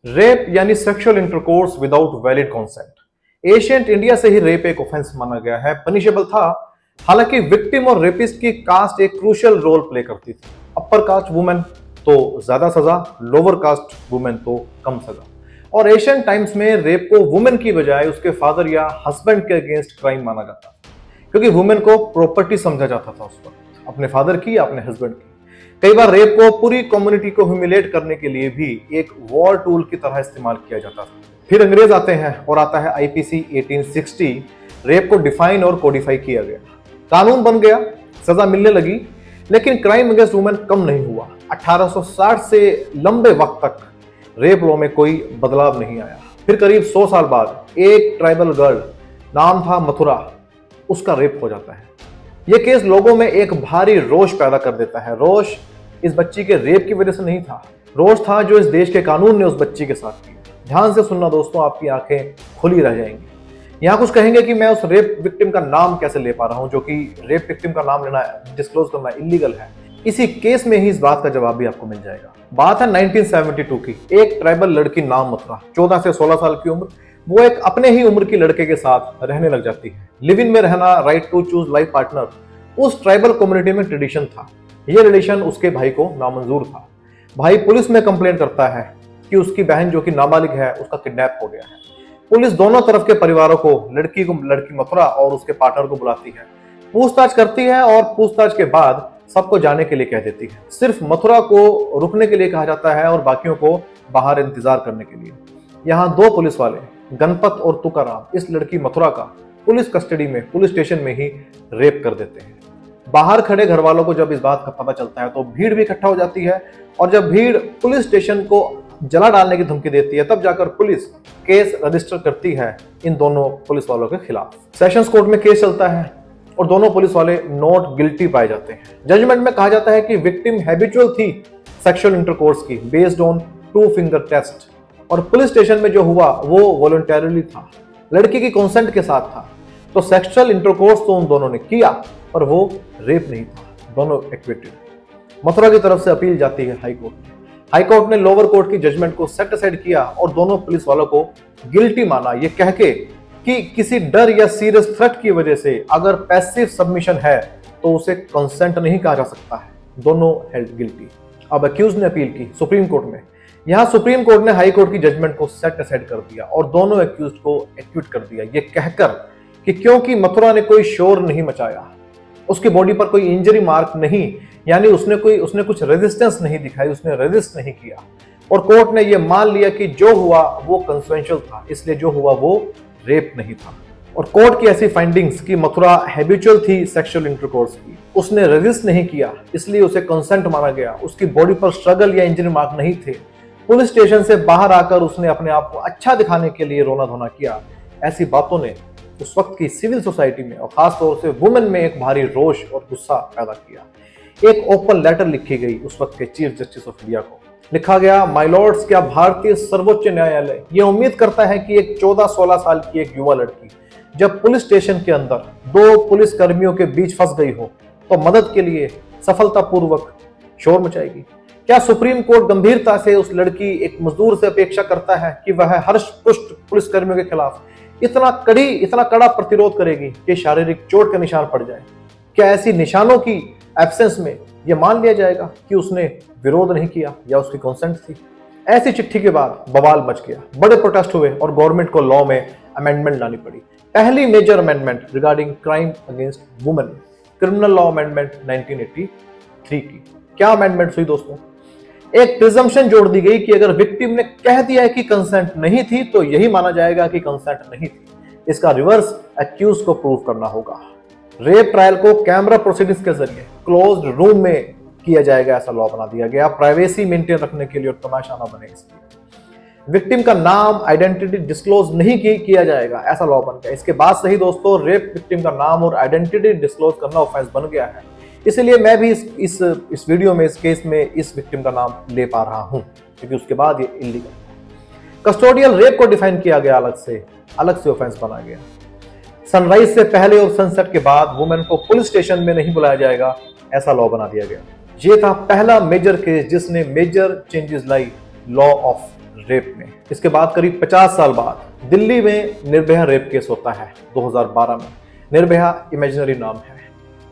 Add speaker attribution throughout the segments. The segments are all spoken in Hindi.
Speaker 1: रेप यानी sexual intercourse without valid consent. Ancient India से ही रेप एक ऑफेंस माना गया है, पनिशेबल था। हालांकि विक्टिम और रेपिस्ट की कास्ट एक क्रूशियल रोल प्ले करती थी। अपर कास्ट वुमेन तो ज्यादा सजा, लोअर कास्ट वुमेन तो कम सजा। और एशियन टाइम्स में रेप को वुमेन की बजाय उसके फादर या हस्बैंड के अगेंस्ट क्राइम माना जाता, क्योंकि वुमेन को प्रॉपर्टी समझा जाता था उस वक्त, अपने फादर की या अपने हस्बैंड की। कई बार रेप को पूरी कम्युनिटी को ह्यूमिलेट करने के लिए भी एक वॉर टूल की तरह इस्तेमाल किया जाता था। फिर अंग्रेज आते हैं और आता है आईपीसी 1860। रेप को डिफाइन और कोडिफाई किया गया, कानून बन गया, सजा मिलने लगी, लेकिन क्राइम अगेंस्ट वुमेन कम नहीं हुआ। 1860 से लंबे वक्त तक रेप लॉ में कोई बदलाव नहीं आया। फिर करीब 100 साल बाद एक ट्राइबल गर्ल, नाम था मथुरा, उसका रेप हो जाता है। यह केस लोगों में एक भारी रोष पैदा कर देता है। रोष इस बच्ची के रेप की वजह से नहीं था, रोष था जो इस देश के कानून ने उस बच्ची के साथ किया। ध्यान से सुनना दोस्तों, आपकी आंखें खुली रह जाएंगी। यहाँ कुछ कहेंगे कि मैं उस रेप विक्टिम का नाम कैसे ले पा रहा हूं, जो कि रेप विक्टिम का नाम लेना, डिस्क्लोज करना इलीगल है। इसी केस में ही इस बात का जवाब भी आपको मिल जाएगा। बात है 1972 की। एक ट्राइबल लड़की नाम मथुरा, 14 से 16 साल की उम्र, वो एक अपने ही उम्र की लड़के के साथ रहने लग जाती है। लिव इन में रहना, right to choose life partner, उस ट्राइबल कम्युनिटी में ट्रेडिशन था। यह रिलेशन उसके भाई को नामंजूर था। भाई पुलिस में कंप्लेंट करता है कि उसकी बहन जो कि नाबालिग है उसका किडनैप हो गया है। पुलिस दोनों तरफ के परिवारों को, लड़की मथुरा और उसके पार्टनर को बुलाती है, पूछताछ करती है और पूछताछ के बाद सबको जाने के लिए कह देती है। सिर्फ मथुरा को रुकने के लिए कहा जाता है और बाकियों को बाहर इंतजार करने के लिए। यहाँ दो पुलिस वाले, गणपत और तुकाराम, इस लड़की मथुरा का पुलिस कस्टडी में, पुलिस स्टेशन में ही रेप कर देते हैं। बाहर खड़े घर वालों को जब इस बात का पता चलता है तो भीड़ भी इकट्ठा हो जाती है, और जब भीड़ पुलिस स्टेशन को जला डालने की धमकी देती है, तब जाकर पुलिस केस रजिस्टर करती है इन दोनों पुलिस वालों के खिलाफ। सेशंस कोर्ट में केस चलता है और दोनों पुलिस वाले नॉट गिल्टी पाए जाते हैं। जजमेंट में कहा जाता है कि विक्टिम हैबिचुअल थी सेक्सुअल इंटरकोर्स की, बेस्ड ऑन 2 फिंगर टेस्ट, और पुलिस स्टेशन में जो हुआ वो वॉलंटरीली था, लड़की की कंसेंट के साथ था। तो सेक्सुअल इंटरकोर्स तो उन दोनों ने किया, पर वो रेप नहीं था। दोनों एक्विटेड। मथुरा की तरफ से अपील जाती है हाई कोर्ट में। हाई कोर्ट ने लोअर कोर्ट की जजमेंट को सेट असाइड किया और दोनों पुलिस वालों को गिल्टी माना, ये कह के कि किसी डर या सीरियस थ्रेट की वजह से अगर पैसिव सबमिशन है तो उसे कंसेंट नहीं कहा जा सकता है। दोनों हेल्ड गिल्टी। अब अक्यूज ने अपील की सुप्रीम कोर्ट में। यहां सुप्रीम कोर्ट ने हाई कोर्ट की जजमेंट को सेट असाइड कर दिया और दोनों अक्यूज को एक्विट कर दिया, ये कहकर कि क्योंकि मथुरा ने कोई शोर नहीं मचाया, उसकी बॉडी पर कोई इंजरी मार्क नहीं, यानी उसने कुछ रेजिस्टेंस नहीं दिखाई, उसने रेजिस्ट नहीं किया, और कोर्ट ने यह मान लिया कि जो हुआ वो कंसेंशुअल था, इसलिए जो हुआ वो रेप नहीं था। और कोर्ट की ऐसी फाइंडिंग्स कि मथुरा हैबिचुअल थी सेक्सुअल इंटरकोर्स की, उसने रेजिस्ट नहीं किया, इसलिए उसे कंसेंट माना गया, उसकी बॉडी पर स्ट्रगल या इंजरी मार्क नहीं थे, पुलिस स्टेशन से बाहर आकर उसने अपने आप को अच्छा दिखाने के लिए रोना धोना किया, ऐसी बातों ने उस वक्त की सिविल सोसाइटी में और खासतौर से वुमेन में एक भारी रोष और गुस्सा पैदा किया। एक ओपन लेटर लिखी गई उस वक्त के चीफ जस्टिस ऑफ इंडिया को। लिखा गया, माय लॉर्ड्स, क्या भारतीय सर्वोच्च न्यायालय ये उम्मीद करता है कि एक 14-16 साल की एक युवा लड़की जब पुलिस स्टेशन के अंदर 2 पुलिस कर्मियों के बीच फंस गई हो तो मदद के लिए सफलतापूर्वक शोर मचाएगी? क्या सुप्रीम कोर्ट गंभीरता से उस लड़की एक मजदूर से अपेक्षा करता है कि वह हर्ष पुष्ट पुलिस कर्मियों के खिलाफ इतना कड़ा प्रतिरोध करेगी कि शारीरिक चोट के निशान पड़ जाए? क्या ऐसी निशानों की एब्सेंस में यह मान लिया जाएगा कि उसने विरोध नहीं किया या उसकी कंसेंट थी? ऐसी चिट्ठी के बाद बवाल मच गया, बड़े प्रोटेस्ट हुए और गवर्नमेंट को लॉ में अमेंडमेंट लानी पड़ी। पहली major amendment regarding crime against women, criminal law amendment 1983 की। क्या अमेंडमेंट हुई दोस्तों? एक प्रिजम्पशन जोड़ दी गई कि अगर विक्टिम ने कह दिया है कि कंसेंट नहीं थी तो यही माना जाएगा कि कंसेंट नहीं थी। इसका रिवर्स एक्यूज को प्रूव करना होगा। रेप ट्रायल को कैमरा प्रोसीडिंग्स के जरिए क्लोज्ड रूम में किया जाएगा, ऐसा लॉ बना दिया गया, प्राइवेसी मेंटेन रखने के लिए और तमाशा ना बने इसलिए। विक्टिम का नाम, आइडेंटिटी डिस्क्लोज नहीं किया जाएगा, ऐसा लॉ बन गया। इसके बाद से ही दोस्तों रेप विक्टिम का नाम और आइडेंटिटी डिस्क्लोज करना ऑफेंस बन गया है। इसलिए मैं भी इस वीडियो में, इस केस में इस विक्टिम का नाम ले पा रहा हूं, क्योंकि उसके बाद ये इलीगल। कस्टोडियल रेप को डिफाइन किया गया, अलग से ऑफेंस बना गया। सनराइज से पहले और सनसेट के बाद वुमेन को पुलिस स्टेशन में नहीं बुलाया जाएगा, ऐसा लॉ बना दिया गया। ये था पहला मेजर केस जिसने मेजर चेंजेस लाई लॉ ऑफ रेप में। इसके बाद करीब 50 साल बाद दिल्ली में निर्भया रेप केस होता है 2012 में। निर्भया इमेजिनरी नाम है,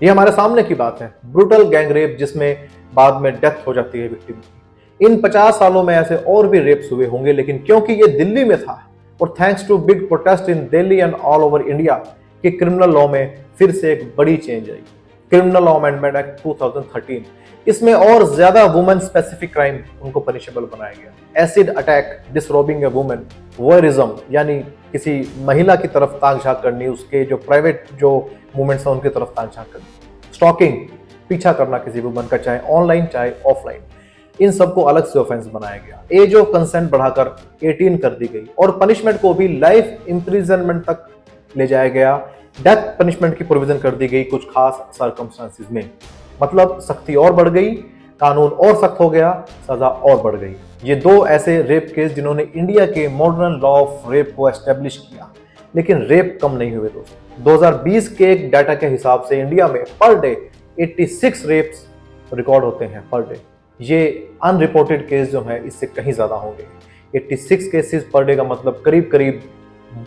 Speaker 1: ये हमारे सामने की बात है। ब्रूटल गैंग रेप जिसमें बाद में डेथ हो जाती है विक्टिम की। इन 50 सालों में ऐसे और भी रेप्स हुए होंगे, लेकिन क्योंकि ये दिल्ली में था और thanks to big protest in Delhi and all over India कि क्रिमिनल लॉ में फिर से एक बड़ी चेंज आई। क्रिमिनल लॉ अमेंडमेंट एक्ट 2013, इसमें और ज्यादा वुमेन स्पेसिफिक क्राइम उनको पनिशेबल बनाया गया। Acid attack, disrobing a women, voyeurism यानी किसी महिला की तरफ ताक झांक करनी, उसके जो प्राइवेट जो मूवमेंट्स हैं उनकी तरफ ताक झांक करनी, स्टॉकिंग, पीछा करना किसी वुमन का, चाहे ऑनलाइन चाहे ऑफलाइन, इन सबको अलग से ऑफेंस बनाया गया। एज ऑफ कंसेंट बढ़ाकर 18 कर दी गई और पनिशमेंट को भी लाइफ इंप्रिजनमेंट तक ले जाया गया। डेथ पनिशमेंट की प्रोविजन कर दी गई कुछ खास सर्कमस्टांसिस में। मतलब सख्ती और बढ़ गई, कानून और सख्त हो गया, सजा और बढ़ गई। ये दो ऐसे रेप केस जिन्होंने इंडिया के मॉडर्न लॉ ऑफ रेप को एस्टेब्लिश किया, लेकिन रेप कम नहीं हुए दोस्तों। 2020 के एक डाटा के हिसाब से इंडिया में पर डे 86 रेप्स रिकॉर्ड होते हैं पर डे। ये अनरिपोर्टेड केस जो है इससे कहीं ज्यादा होंगे। 86 केसेस पर डे का मतलब करीब करीब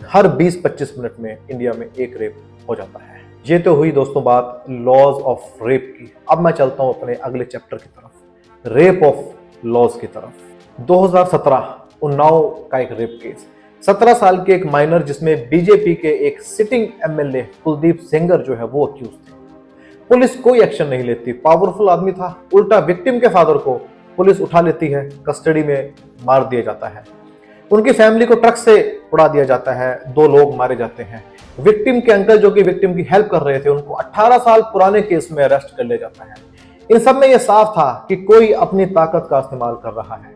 Speaker 1: हर 20-25 मिनट में इंडिया में एक रेप हो जाता है। ये तो हुई दोस्तों बात लॉज ऑफ रेप की। अब मैं चलता हूं अपने अगले चैप्टर की तरफ, रेप ऑफ लॉज की तरफ। 2017 उन्नाव का एक रेप केस, 17 साल के एक माइनर जिसमें बीजेपी के एक सिटिंग एमएलए कुलदीप सेंगर जो है वो अक्यूज थे। पुलिस कोई एक्शन नहीं लेती, पावरफुल आदमी था, उल्टा विक्टिम के फादर को पुलिस उठा लेती है, कस्टडी में मार दिया जाता है। उनकी फैमिली को ट्रक से उड़ा दिया जाता है, 2 लोग मारे जाते हैं। विक्टिम के अंकल जो कि विक्टिम की हेल्प कर रहे थे उनको 18 साल पुराने केस में अरेस्ट कर लिया जाता है। इन सब में यह साफ था कि कोई अपनी ताकत का इस्तेमाल कर रहा है।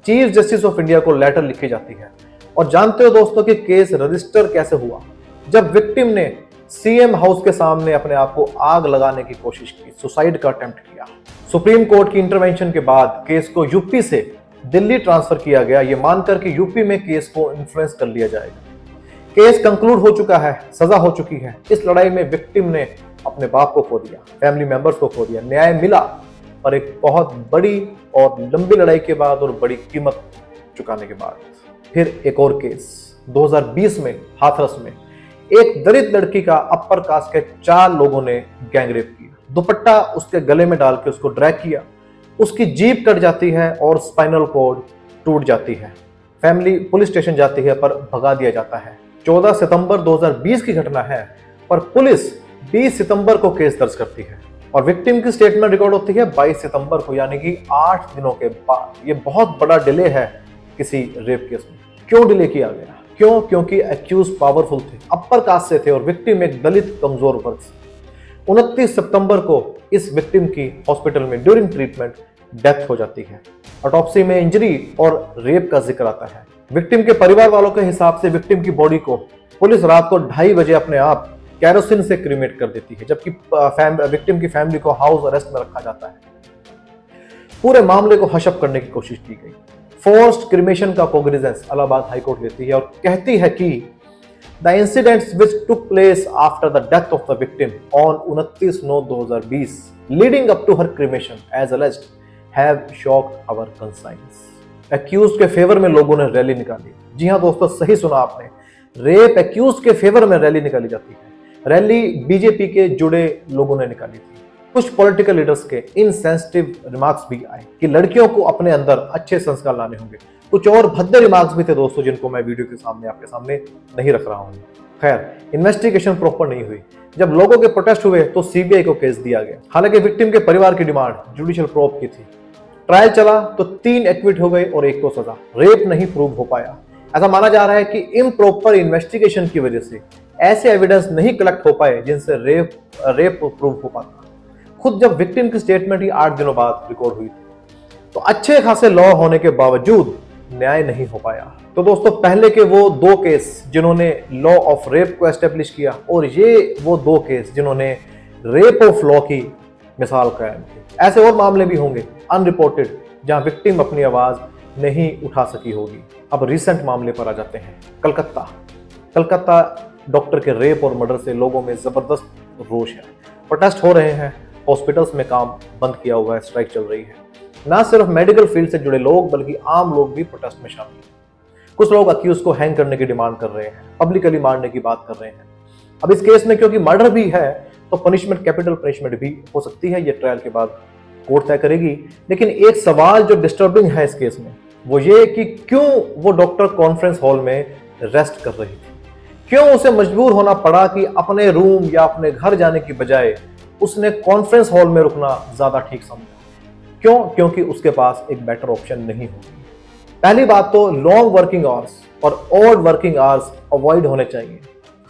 Speaker 1: चीफ जस्टिस ऑफ इंडिया को लेटर लिखी जाती है। और जानते हो दोस्तों कि केस रजिस्टर कैसे हुआ? जब विक्टिम ने सीएम हाउस के सामने अपने आप को आग लगाने की कोशिश की, सुसाइड का अटेम्प्ट किया। सुप्रीम कोर्ट की इंटरवेंशन के बाद केस को यूपी से दिल्ली ट्रांसफर किया गया, ये मानकर कि यूपी में केस को इन्फ्लुएंस कर लिया जाएगा। केस कंक्लूड हो चुका है, सजा हो चुकी है। इस लड़ाई में विक्टिम ने अपने बाप को खो दिया, फैमिली मेंबर्स को खो दिया, न्याय मिला, पर एक बहुत बड़ी और लंबी लड़ाई के बाद और बड़ी कीमत चुकाने के बाद। फिर एक और केस 2020 में हाथरस में एक दलित लड़की का अपर कास्ट के 4 लोगों ने गैंग रेप किया। दुपट्टा उसके गले में डाल के उसको ड्रैग किया, उसकी जीभ कट जाती है और स्पाइनल कॉर्ड टूट जाती है। फैमिली पुलिस स्टेशन जाती है पर भगा दिया जाता है। 14 सितंबर 2020 की घटना है, पर पुलिस 20 सितंबर को केस दर्ज करती है और विक्टिम की स्टेटमेंट रिकॉर्ड होती है 22 सितंबर को, यानी कि 8 दिनों के बाद। ये बहुत बड़ा डिले है किसी रेप केस में। क्यों डिले किया गया? क्यों? क्योंकि एक्यूज पावरफुल थे, अपर कास्ट से थे और विक्टिम एक दलित कमजोर वर्ग से। 29 सितंबर को इस विक्टिम की हॉस्पिटल में ड्यूरिंग ट्रीटमेंट डेथ हो जाती है। ऑटोप्सी में इंजरी और रेप का जिक्र आता है। विक्टिम के परिवार वालों के हिसाब से विक्टिम की बॉडी को पुलिस रात को 2:30 बजे अपने आप कैरोसिन से क्रीमेट कर देती है, जबकि विक्टिम की फैमिली को हाउस अरेस्ट में रखा जाता है। पूरे मामले को हशअप करने की कोशिश की गई। फोर्स्ड क्रीमेशन का कोग्निजेंस इलाहाबाद हाईकोर्ट लेती है और कहती है कि the incidents which took place after the death of the victim on 29/9/2020 leading up to her cremation as alleged have shocked our conscience. Accused के फेवर में लोगों ने रैली निकाली। जी हाँ दोस्तों, सही सुना आपने, रेप एक्यूज के फेवर में रैली निकाली जाती है। रैली बीजेपी के जुड़े लोगों ने निकाली थी। कुछ पॉलिटिकल लीडर्स के इनसेंसिटिव रिमार्क्स भी आए कि लड़कियों को अपने अंदर अच्छे संस्कार लाने होंगे। कुछ और भद्दे रिमार्क्स भी थे दोस्तों, जिनको मैं वीडियो के सामने आपके सामने नहीं रख रहा हूँ। खैर, इन्वेस्टिगेशन प्रॉपर नहीं हुई। जब लोगों के प्रोटेस्ट हुए तो सीबीआई को केस दिया गया। हालांकि विक्टिम के परिवार की डिमांड जुडिशियल प्रोब की थी। ट्रायल चला तो 3 एक्विट हो गए और 1 को सजा। रेप नहीं प्रूव हो पाया। ऐसा माना जा रहा है कि इम्प्रॉपर इन्वेस्टिगेशन की वजह से ऐसे एविडेंस नहीं कलेक्ट हो पाए जिनसे रेप प्रूव हो पाता। खुद जब विक्टिम की स्टेटमेंट ही 8 दिनों बाद रिकॉर्ड हुई थी, तो अच्छे खासे लॉ होने के बावजूद न्याय नहीं हो पाया। तो दोस्तों, पहले के वो 2 केस जिन्होंने लॉ ऑफ रेप को एस्टेब्लिश किया और ये वो 2 केस जिन्होंने रेप ऑफ लॉ की मिसाल कायम की। ऐसे और मामले भी होंगे अनरिपोर्टेड, जहां विक्टिम अपनी आवाज नहीं उठा सकी होगी। अब रिसेंट मामले पर आ जाते हैं। कलकत्ता डॉक्टर के रेप और मर्डर से लोगों में जबरदस्त रोष है। प्रोटेस्ट हो रहे हैं, हॉस्पिटल्स में काम बंद किया हुआ है, स्ट्राइक चल रही है। ना सिर्फ मेडिकल फील्ड से जुड़े लोग बल्कि आम लोग भी प्रोटेस्ट में शामिल हैं। कुछ लोग अक्यूज को हैंग करने की डिमांड कर रहे हैं, पब्लिकली मारने की बात कर रहे हैं। अब इस केस में क्योंकि मर्डर भी है तो पनिशमेंट कैपिटल पनिशमेंट भी हो सकती है, ये ट्रायल के बाद कोर्ट तय करेगी। लेकिन एक सवाल जो डिस्टर्बिंग है इस केस में वो ये कि क्यों वो डॉक्टर कॉन्फ्रेंस हॉल में रेस्ट कर रही थी, क्यों उसे मजबूर होना पड़ा कि अपने रूम या अपने घर जाने की बजाय उसने कॉन्फ्रेंस हॉल में रुकना ज्यादा ठीक समझा। क्यों? क्योंकि उसके पास एक बेटर ऑप्शन नहीं होगी। पहली बात तो लॉन्ग वर्किंग आवर्स और ऑड वर्किंग आवर्स अवॉइड होने चाहिए,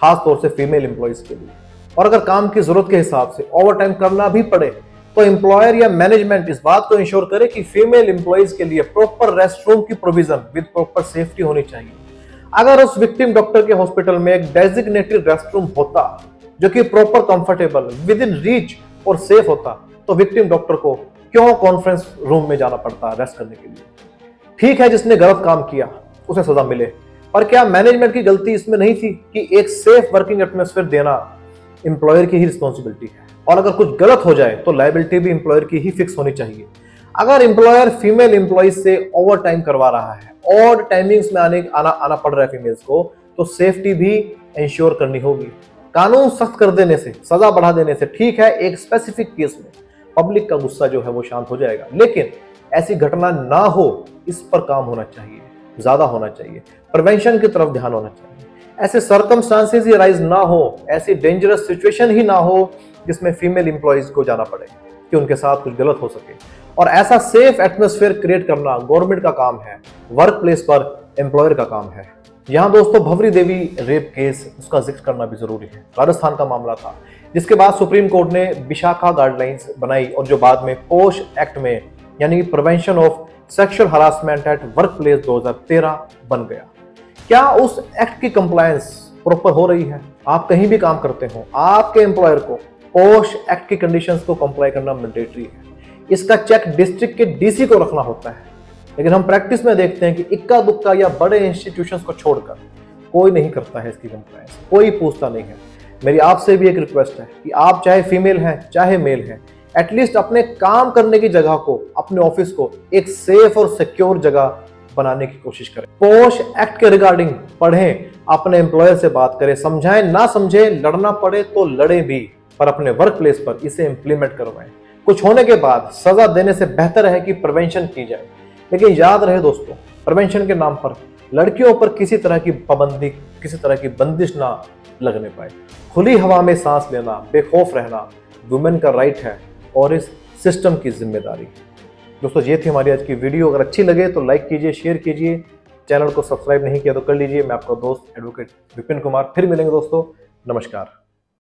Speaker 1: खास तौर से फीमेल एम्प्लॉइज के लिए। और अगर काम की जरूरत के हिसाब से ओवर टाइम करना भी पड़े तो एम्प्लॉयर या मैनेजमेंट इस बात को इंश्योर करे कि फीमेल एम्प्लॉइज के लिए प्रॉपर रेस्ट रूम की प्रोविजन विद प्रॉपर सेफ्टी होनी चाहिए। अगर उस विक्टिम डॉक्टर के हॉस्पिटल में एक डेजिग्नेटेड रेस्ट रूम होता जो कि proper comfortable, with in reach और सेफ होता तो विक्टिम डॉक्टर को क्यों कॉन्फ्रेंस रूम में जाना पड़ता रेस्ट करने के लिए। ठीक है, जिसने गलत काम किया उसे सजा मिले, पर क्या मैनेजमेंट की गलती इसमें नहीं थी कि एक सेफ वर्किंग एटमॉस्फेयर देना एम्प्लॉयर की ही रिस्पॉन्सिबिलिटी है, और अगर कुछ गलत हो जाए तो लायबिलिटी भी एम्प्लॉयर की ही फिक्स होनी चाहिए। अगर एम्प्लॉयर फीमेल एम्प्लॉइज से ओवर टाइम करवा रहा है, ऑड टाइमिंग्स में आना पड़ रहा है फीमेल्स को, तो सेफ्टी भी इंश्योर करनी होगी। कानून सख्त कर देने से, सजा बढ़ा देने से ठीक है एक स्पेसिफिक केस में पब्लिक का गुस्सा जो है वो शांत हो जाएगा, लेकिन ऐसी घटना ना हो इस पर काम होना चाहिए, ज्यादा होना चाहिए, प्रिवेंशन की तरफ ध्यान होना चाहिए। ऐसे सर्कमस्टांसेस ही राइज ना हो, ऐसी डेंजरस सिचुएशन ही ना हो जिसमें फीमेल एम्प्लॉइज को जाना पड़े कि उनके साथ कुछ गलत हो सके। और ऐसा सेफ एटमॉस्फेयर क्रिएट करना गवर्नमेंट का काम है, वर्क प्लेस पर एम्प्लॉयर का काम है। यहाँ दोस्तों भवरी देवी रेप केस, उसका जिक्र करना भी जरूरी है। राजस्थान का मामला था जिसके बाद सुप्रीम कोर्ट ने विशाखा गाइडलाइंस बनाई और जो बाद में पोश एक्ट में यानी prevention of sexual harassment at work place 2013 बन गया। क्या उस एक्ट की कंप्लायंस प्रॉपर हो रही है? आप कहीं भी काम करते हो, आपके एम्प्लॉयर को पोश एक्ट की कंडीशंस को कंप्लाई करना मैंडेटरी है। इसका चेक डिस्ट्रिक्ट के डीसी को रखना होता है, लेकिन हम प्रैक्टिस में देखते हैं कि इक्का दुक्का या बड़े इंस्टीट्यूशंस को छोड़कर कोई नहीं करता है इसकी कंप्लायंस, कोई पूछता नहीं है। मेरी आपसे भी एक रिक्वेस्ट है कि आप चाहे फीमेल हैं चाहे मेल हैं, एटलीस्ट अपने काम करने की जगह को, अपने ऑफिस को एक सेफ और सिक्योर जगह बनाने की कोशिश करें। पोश एक्ट के रिगार्डिंग पढ़ें, अपने एम्प्लॉयर से बात करें, समझाएं ना समझे, लड़ना पड़े तो लड़े भी, पर अपने वर्क प्लेस पर इसे इंप्लीमेंट करवाएं। कुछ होने के बाद सजा देने से बेहतर है कि प्रिवेंशन की जाए। लेकिन याद रहे दोस्तों, प्रिवेंशन के नाम पर लड़कियों पर किसी तरह की पाबंदी, किसी तरह की बंदिश ना लगने पाए। खुली हवा में सांस लेना, बेखौफ रहना वुमेन का राइट है और इस सिस्टम की जिम्मेदारी। दोस्तों ये थी हमारी आज की वीडियो। अगर अच्छी लगे तो लाइक कीजिए, शेयर कीजिए, चैनल को सब्सक्राइब नहीं किया तो कर लीजिए। मैं आपका दोस्त एडवोकेट विपिन कुमार, फिर मिलेंगे दोस्तों। नमस्कार।